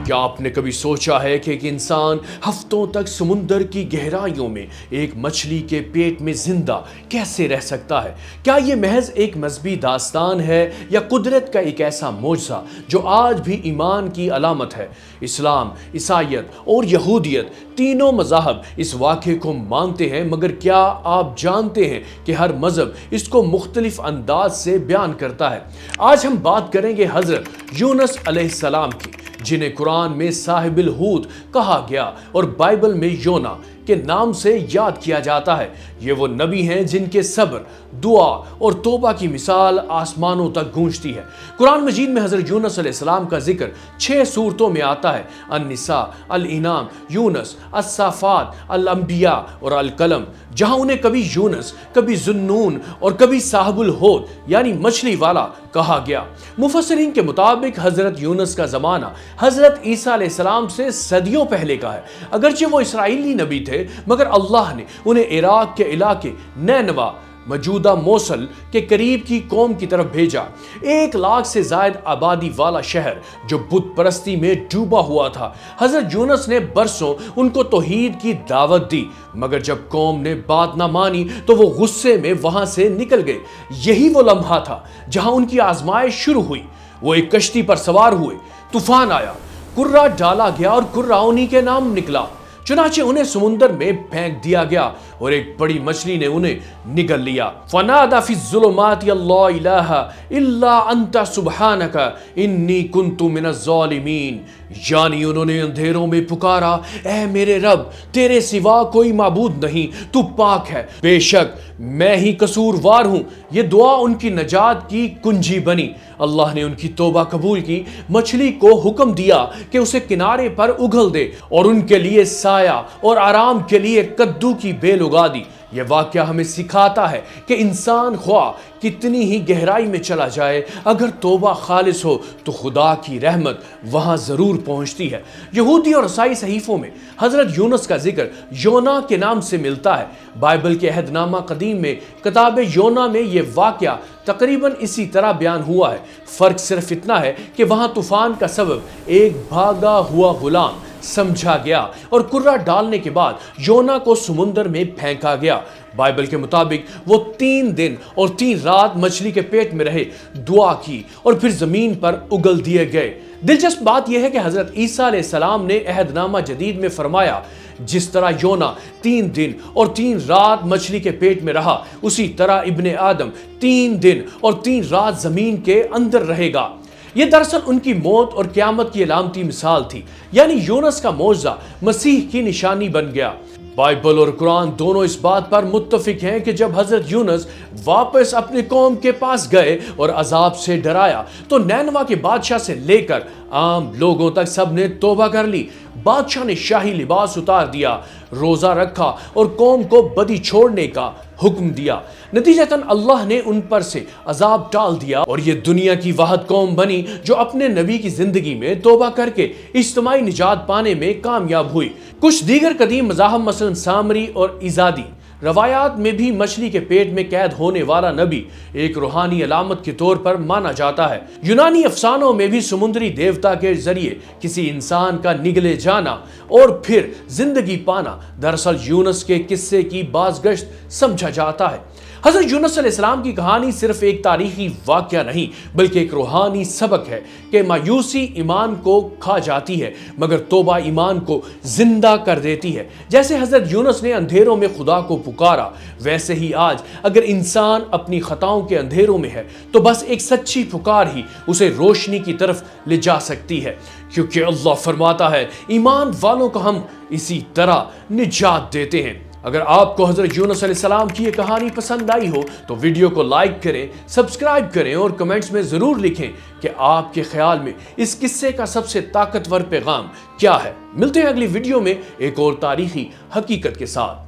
کیا آپ نے کبھی سوچا ہے کہ ایک انسان ہفتوں تک سمندر کی گہرائیوں میں ایک مچھلی کے پیٹ میں زندہ کیسے رہ سکتا ہے؟ کیا یہ محض ایک مذہبی داستان ہے یا قدرت کا ایک ایسا معجزہ جو آج بھی ایمان کی علامت ہے؟ اسلام، عیسائیت اور یہودیت تینوں مذاہب اس واقعے کو مانتے ہیں، مگر کیا آپ جانتے ہیں کہ ہر مذہب اس کو مختلف انداز سے بیان کرتا ہے؟ آج ہم بات کریں گے حضرت یونس علیہ السلام کی، جنہیں قرآن میں صاحب الحوت کہا گیا اور بائبل میں یونا کے نام سے یاد کیا جاتا ہے۔ یہ وہ نبی ہیں جن کے صبر، دعا اور توبہ کی مثال آسمانوں تک گونجتی ہے۔ قرآن مجید میں حضرت یونس علیہ السلام کا ذکر 6 سورتوں میں آتا ہے: النساء، الانعام، یونس، الصافات، الانبیاء اور القلم، جہاں انہیں کبھی یونس، کبھی ذوالنون اور کبھی صاحب الحوت یعنی مچھلی والا کہا گیا۔ مفسرین کے مطابق حضرت یونس کا زمانہ حضرت عیسیٰ علیہ السلام سے صدیوں پہلے کا ہے۔ اگرچہ وہ اسرائیلی نبی تھے، مگر اللہ نے انہیں عراق کے علاقے نینوا، موجودہ موصل کے قریب کی قوم کی طرف بھیجا، 1 لاکھ سے زائد آبادی والا شہر جو بت پرستی میں ڈوبا ہوا تھا۔ حضرت یونس نے برسوں ان کو توحید کی دعوت دی، مگر جب قوم نے بات نہ مانی تو وہ غصے میں وہاں سے نکل گئے۔ یہی وہ لمحہ تھا جہاں ان کی آزمائش شروع ہوئی۔ وہ ایک کشتی پر سوار ہوئے، طوفان آیا، کرہ ڈالا گیا اور کرہ انہی کے نام نکلا۔ چنانچہ انہیں سمندر میں پھینک دیا گیا اور ایک بڑی مچھلی نے انہیں نگل لیا۔ فَنَادَى فِي الظُّلُمَاتِ اللَّهُ إِلَٰهَ إِلَّا أَنْتَ سُبْحَانَكَ إِنِّي كُنْتُ مِنَ الظَّالِمِينَ، یعنی انہوں نے اندھیروں میں پکارا، اے میرے رب، تیرے سوا کوئی معبود نہیں، تو پاک ہے، بے شک میں ہی قصوروار ہوں۔ یہ دعا ان کی نجات کی کنجی بنی۔ اللہ نے ان کی توبہ قبول کی، مچھلی کو حکم دیا کہ اسے کنارے پر اگل دے اور ان کے لیے سایہ اور آرام کے لیے کدو کی بیل اگا دی۔ یہ واقعہ ہمیں سکھاتا ہے کہ انسان خواہ کتنی ہی گہرائی میں چلا جائے، اگر توبہ خالص ہو تو خدا کی رحمت وہاں ضرور پہنچتی ہے۔ یہودی اور عیسائی صحیفوں میں حضرت یونس کا ذکر یونا کے نام سے ملتا ہے۔ بائبل کے عہد نامہ قدیم میں کتاب یونا میں یہ واقعہ تقریباً اسی طرح بیان ہوا ہے۔ فرق صرف اتنا ہے کہ وہاں طوفان کا سبب ایک بھاگا ہوا غلام سمجھا گیا اور کرہ ڈالنے کے بعد یونا کو سمندر میں پھینکا گیا۔ بائبل کے مطابق وہ 3 دن اور 3 رات مچھلی کے پیٹ میں رہے، دعا کی اور پھر زمین پر اگل دیے گئے۔ دلچسپ بات یہ ہے کہ حضرت عیسیٰ علیہ السلام نے عہد نامہ جدید میں فرمایا، جس طرح یونا 3 دن اور 3 رات مچھلی کے پیٹ میں رہا، اسی طرح ابن آدم 3 دن اور 3 رات زمین کے اندر رہے گا۔ یہ دراصل ان کی موت اور قیامت کی علامتی مثال تھی، یعنی یونس کا معجزہ مسیح کی نشانی بن گیا۔ بائبل اور قرآن دونوں اس بات پر متفق ہیں کہ جب حضرت یونس واپس اپنی قوم کے پاس گئے اور عذاب سے ڈرایا تو نینوا کے بادشاہ سے لے کر عام لوگوں تک سب نے توبہ کر لی۔ بادشاہ نے شاہی لباس اتار دیا، روزہ رکھا اور قوم کو بدی چھوڑنے کا حکم دیا۔ نتیجتاً اللہ نے ان پر سے عذاب ٹال دیا اور یہ دنیا کی واحد قوم بنی جو اپنے نبی کی زندگی میں توبہ کر کے اجتماعی نجات پانے میں کامیاب ہوئی۔ کچھ دیگر قدیم مذاہب مثلا سامری اور ایزادی روایات میں بھی مچھلی کے پیٹ میں قید ہونے والا نبی ایک روحانی علامت کے طور پر مانا جاتا ہے۔ یونانی افسانوں میں بھی سمندری دیوتا کے ذریعے کسی انسان کا نگلے جانا اور پھر زندگی پانا دراصل یونس کے قصے کی بازگشت سمجھا جاتا ہے۔ حضرت یونس علیہ السلام کی کہانی صرف ایک تاریخی واقعہ نہیں بلکہ ایک روحانی سبق ہے کہ مایوسی ایمان کو کھا جاتی ہے مگر توبہ ایمان کو زندہ کر دیتی ہے۔ جیسے حضرت یونس نے اندھیروں میں خدا کو پکارا، ویسے ہی آج اگر انسان اپنی خطاؤں کے اندھیروں میں ہے تو بس ایک سچی پکار ہی اسے روشنی کی طرف لے جا سکتی ہے، کیونکہ اللہ فرماتا ہے ایمان والوں کو ہم اسی طرح نجات دیتے ہیں۔ اگر آپ کو حضرت یونس علیہ السلام کی یہ کہانی پسند آئی ہو تو ویڈیو کو لائک کریں، سبسکرائب کریں اور کمنٹس میں ضرور لکھیں کہ آپ کے خیال میں اس قصے کا سب سے طاقتور پیغام کیا ہے۔ ملتے ہیں اگلی ویڈیو میں ایک اور تاریخی حقیقت کے ساتھ۔